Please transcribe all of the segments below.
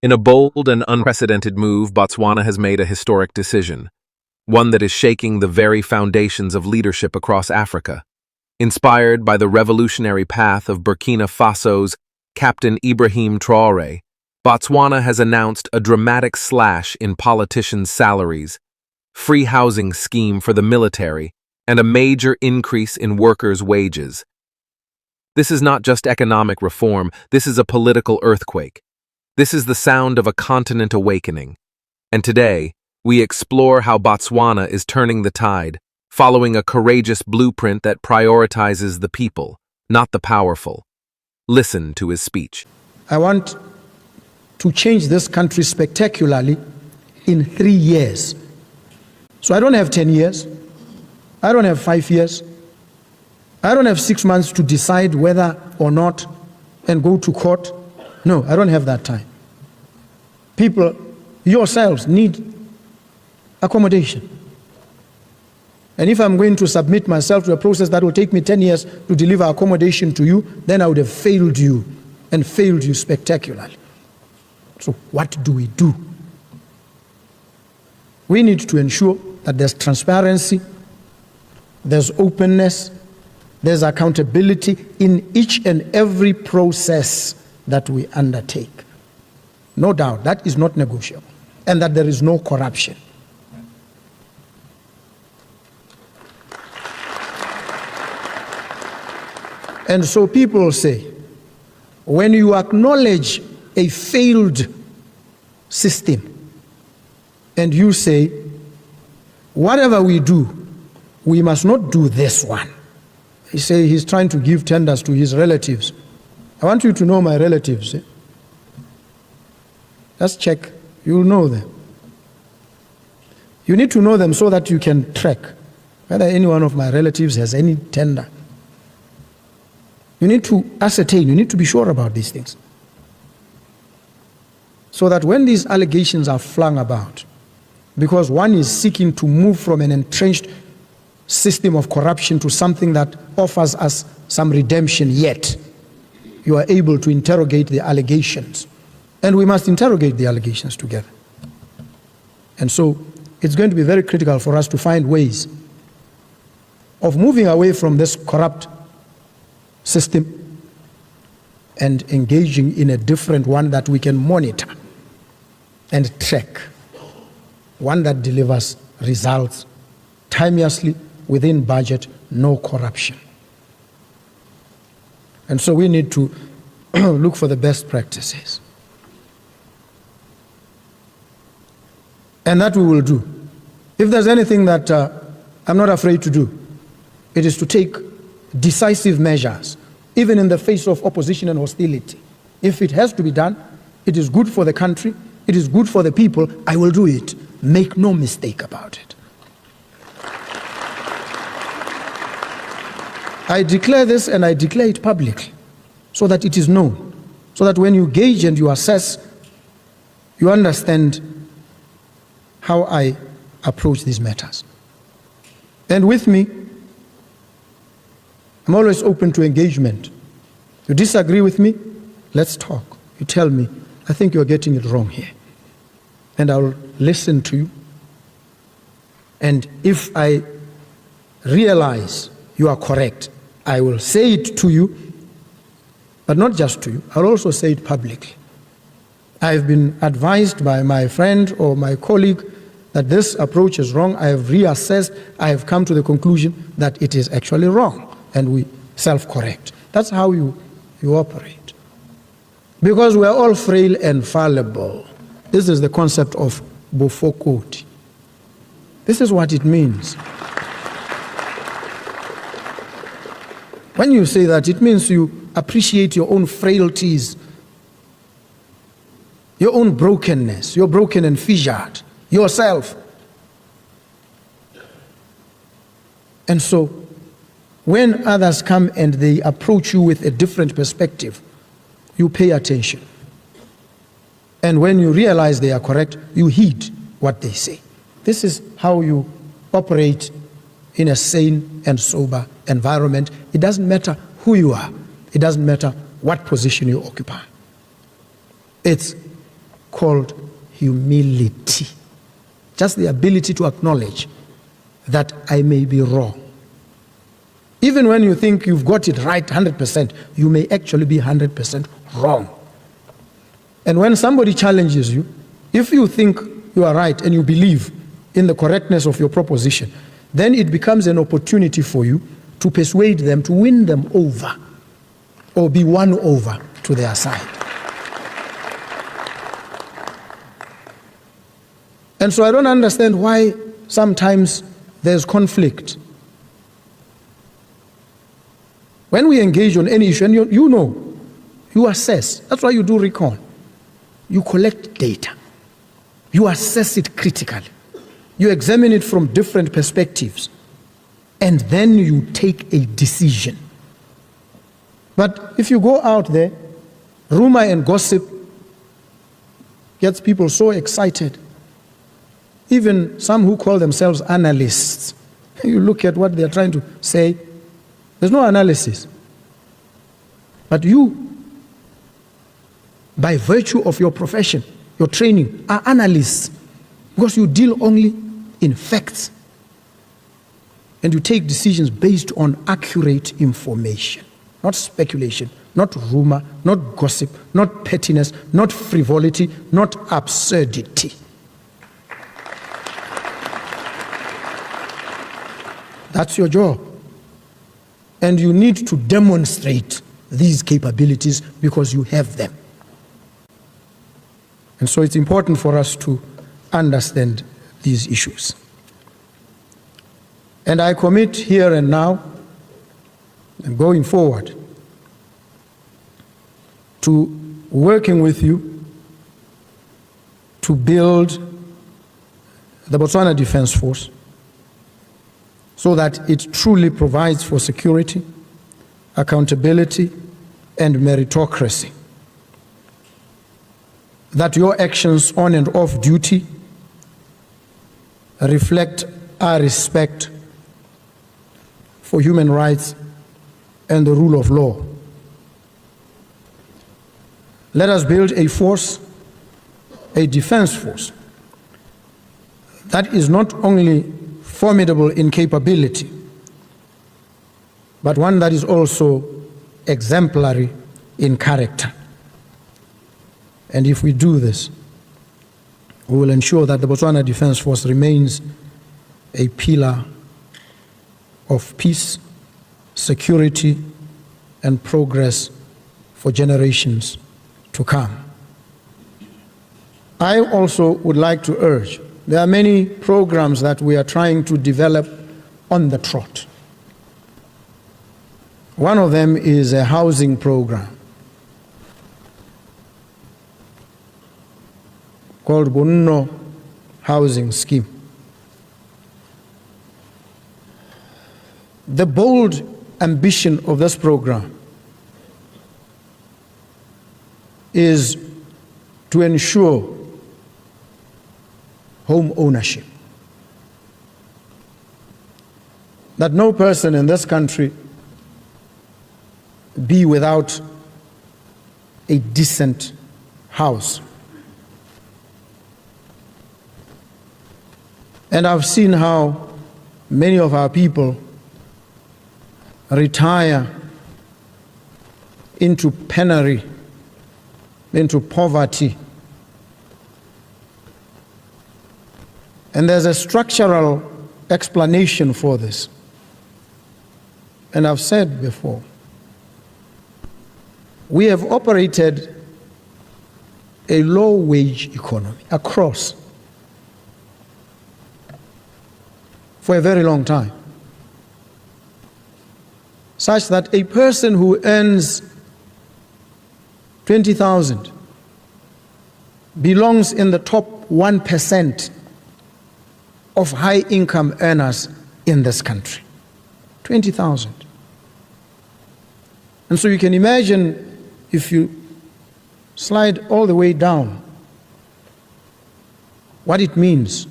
In a bold and unprecedented move, Botswana has made a historic decision, one that is shaking the very foundations of leadership across Africa. Inspired by the revolutionary path of Burkina Faso's Captain Ibrahim Traoré, Botswana has announced a dramatic slash in politicians' salaries, free housing scheme for the military, and a major increase in workers' wages. This is not just economic reform, this is a political earthquake. This is the sound of a continent awakening. And today, we explore how Botswana is turning the tide, following a courageous blueprint that prioritizes the people, not the powerful. Listen to his speech. I want to change this country spectacularly in 3 years. So I don't have 10 years. I don't have 5 years. I don't have 6 months to decide whether or not and go to court. No, I don't have that time. People, yourselves, need accommodation. And if I'm going to submit myself to a process that will take me 10 years to deliver accommodation to you, then I would have failed you, and failed you spectacularly. So what do? We need to ensure that there's transparency, there's openness, there's accountability in each and every process that we undertake. No doubt, that is not negotiable, and that there is no corruption. And so people say, when you acknowledge a failed system, and you say, whatever we do, we must not do this one. He say he's trying to give tenders to his relatives. I want you to know my relatives. Just check, you'll know them. You need to know them so that you can track whether any one of my relatives has any tender. You need to ascertain, you need to be sure about these things. So that when these allegations are flung about, because one is seeking to move from an entrenched system of corruption to something that offers us some redemption, yet you are able to interrogate the allegations. And we must interrogate the allegations together. And so it's going to be very critical for us to find ways of moving away from this corrupt system and engaging in a different one that we can monitor and track, one that delivers results timeously, within budget, no corruption. And so we need to look for the best practices. And that we will do. If there's anything that I'm not afraid to do, it is to take decisive measures, even in the face of opposition and hostility. If it has to be done, it is good for the country, it is good for the people, I will do it. Make no mistake about it. I declare this, and I declare it publicly, so that it is known, so that when you gauge and you assess, you understand how I approach these matters. And with me, I'm always open to engagement. You disagree with me? Let's talk. You tell me, I think you're getting it wrong here. And I'll listen to you. And if I realize you are correct, I will say it to you, but not just to you. I'll also say it publicly. I've been advised by my friend or my colleague that this approach is wrong. I have reassessed. I have come to the conclusion that it is actually wrong, and we self-correct. That's how you operate. Because we're all frail and fallible. This is the concept of bofokoti. This is what it means. When you say that, it means you appreciate your own frailties, your own brokenness. You're broken and fissured yourself. And so, when others come and they approach you with a different perspective, you pay attention. And when you realize they are correct, you heed what they say. This is how you operate in a sane and sober environment. It doesn't matter who you are. It doesn't matter what position you occupy. It's called humility. Just the ability to acknowledge that I may be wrong. Even when you think you've got it right 100%, you may actually be 100% wrong. And when somebody challenges you, if you think you are right and you believe in the correctness of your proposition, then it becomes an opportunity for you to persuade them, to win them over, or be won over to their side. And so I don't understand why sometimes there's conflict. When we engage on any issue, and you know, you assess. That's why you do recon. You collect data. You assess it critically. You examine it from different perspectives. And then you take a decision. But if you go out there, rumor and gossip gets people so excited. Even some who call themselves analysts. You look at what they're trying to say, there's no analysis. But you, by virtue of your profession, your training, are analysts. Because you deal only in facts. And you take decisions based on accurate information. Not speculation, not rumor, not gossip, not pettiness, not frivolity, not absurdity. That's your job. And you need to demonstrate these capabilities because you have them. And so it's important for us to understand these issues. And I commit here and now, and going forward, to working with you to build the Botswana Defence Force so that it truly provides for security, accountability, and meritocracy. That your actions on and off duty reflect our respect for human rights and the rule of law. Let us build a force, a defense force, that is not only formidable in capability, but one that is also exemplary in character. And if we do this, we will ensure that the Botswana Defence Force remains a pillar of peace, security, and progress for generations to come. I also would like to urge, there are many programs that we are trying to develop on the trot. One of them is a housing program called Bonno Housing Scheme. The bold ambition of this program is to ensure home ownership. That no person in this country be without a decent house. And I've seen how many of our people retire into penury, into poverty. And there's a structural explanation for this. And I've said before, we have operated a low-wage economy across for a very long time, such that a person who earns 20,000 belongs in the top 1% of high-income earners in this country. 20,000. And so you can imagine, if you slide all the way down, what it means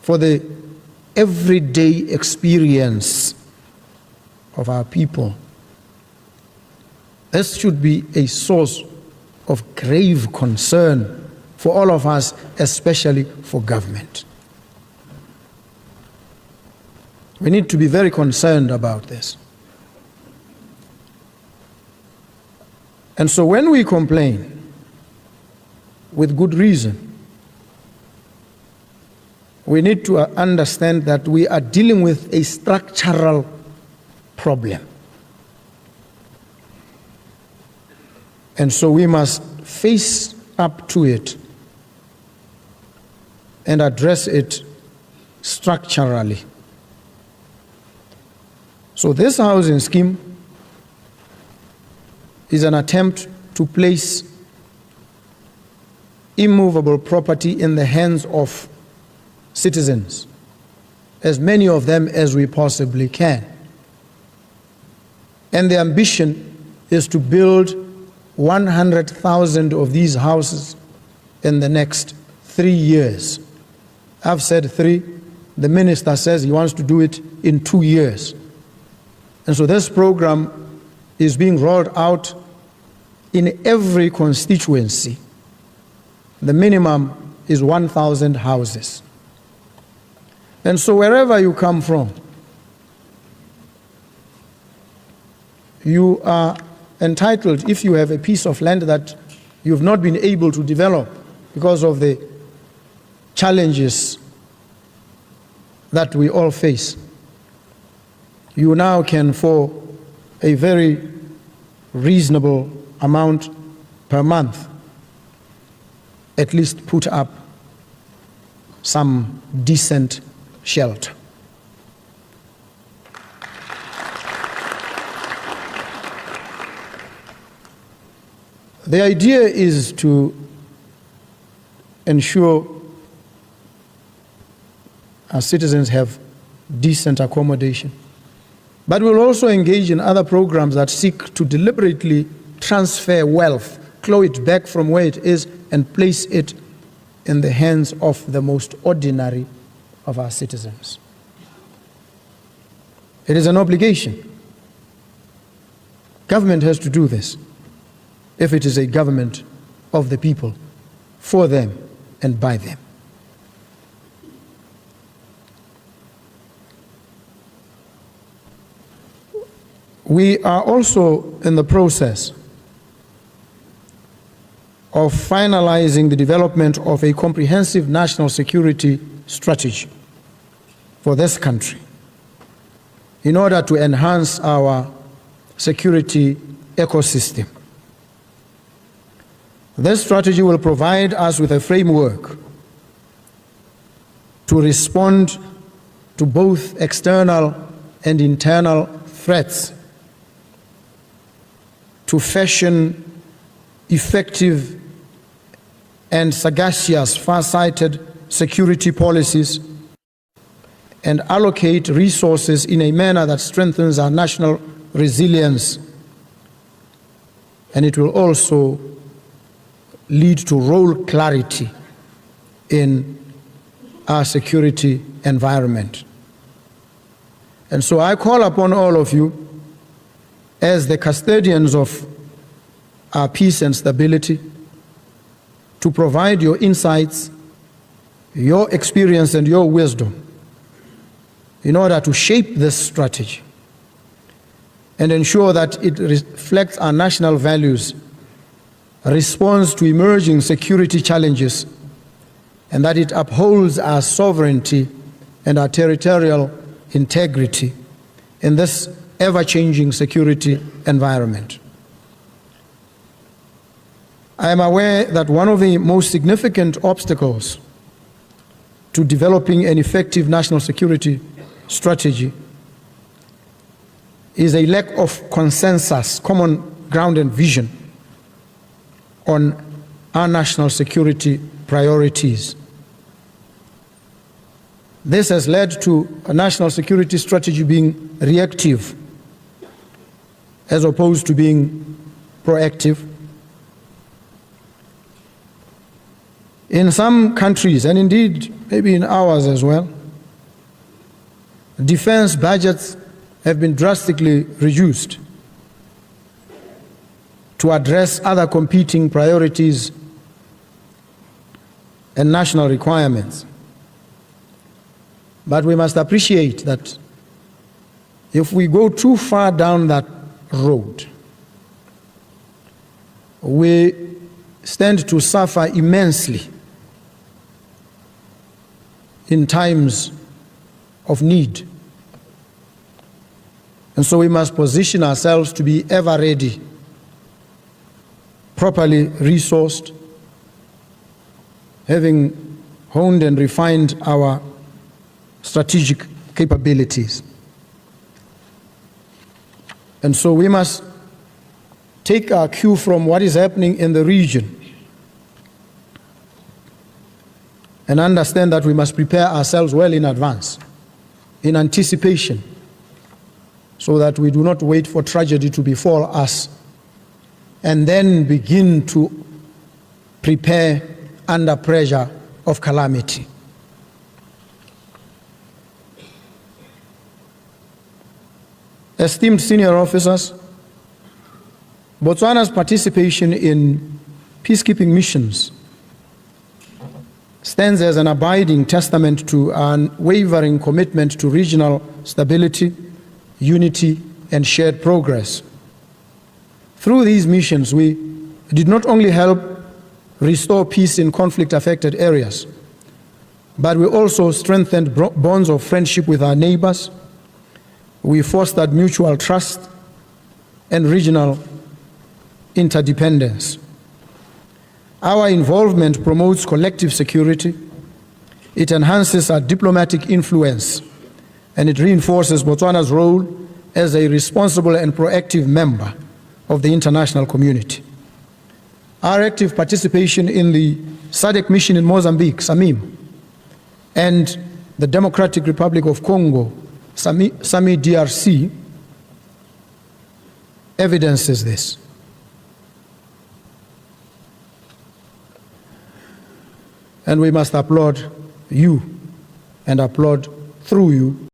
for the everyday experience of our people. This should be a source of grave concern for all of us, especially for government. We need to be very concerned about this. And so when we complain, with good reason, we need to understand that we are dealing with a structural problem. And so we must face up to it and address it structurally. So this housing scheme is an attempt to place immovable property in the hands of citizens, as many of them as we possibly can. And the ambition is to build 100,000 of these houses in the next 3 years. I've said 3. The minister says he wants to do it in 2 years. And so this program is being rolled out in every constituency. The minimum is 1,000 houses. And so wherever you come from, you are entitled, if you have a piece of land that you've not been able to develop because of the challenges that we all face, you now can, for a very reasonable amount per month, at least put up some decent shelter. The idea is to ensure our citizens have decent accommodation, but we'll also engage in other programs that seek to deliberately transfer wealth, claw it back from where it is, and place it in the hands of the most ordinary of our citizens. It is an obligation. Government has to do this if it is a government of the people, for them and by them. We are also in the process of finalizing the development of a comprehensive national security strategy for this country in order to enhance our security ecosystem. This strategy will provide us with a framework to respond to both external and internal threats, to fashion effective and sagacious, far-sighted security policies, and allocate resources in a manner that strengthens our national resilience. And it will also lead to role clarity in our security environment. And so I call upon all of you, as the custodians of our peace and stability, to provide your insights, your experience, and your wisdom in order to shape this strategy and ensure that it reflects our national values, responds to emerging security challenges, and that it upholds our sovereignty and our territorial integrity in this ever-changing security environment. I am aware that one of the most significant obstacles to developing an effective national security strategy is a lack of consensus, common ground and vision on our national security priorities. This has led to a national security strategy being reactive as opposed to being proactive. In some countries, and indeed maybe in ours as well, defense budgets have been drastically reduced to address other competing priorities and national requirements. But we must appreciate that if we go too far down that road, we stand to suffer immensely in times of need. And so we must position ourselves to be ever ready, properly resourced, having honed and refined our strategic capabilities. And so we must take our cue from what is happening in the region and understand that we must prepare ourselves well in advance, in anticipation, so that we do not wait for tragedy to befall us and then begin to prepare under pressure of calamity. Esteemed senior officers, Botswana's participation in peacekeeping missions stands as an abiding testament to an unwavering commitment to regional stability, unity, and shared progress. Through these missions, we did not only help restore peace in conflict-affected areas, but we also strengthened bonds of friendship with our neighbors. We fostered mutual trust and regional interdependence. Our involvement promotes collective security, it enhances our diplomatic influence, and it reinforces Botswana's role as a responsible and proactive member of the international community. Our active participation in the SADC mission in Mozambique, SAMIM, and the Democratic Republic of Congo, SAMI DRC, evidences this. And we must applaud you and applaud through you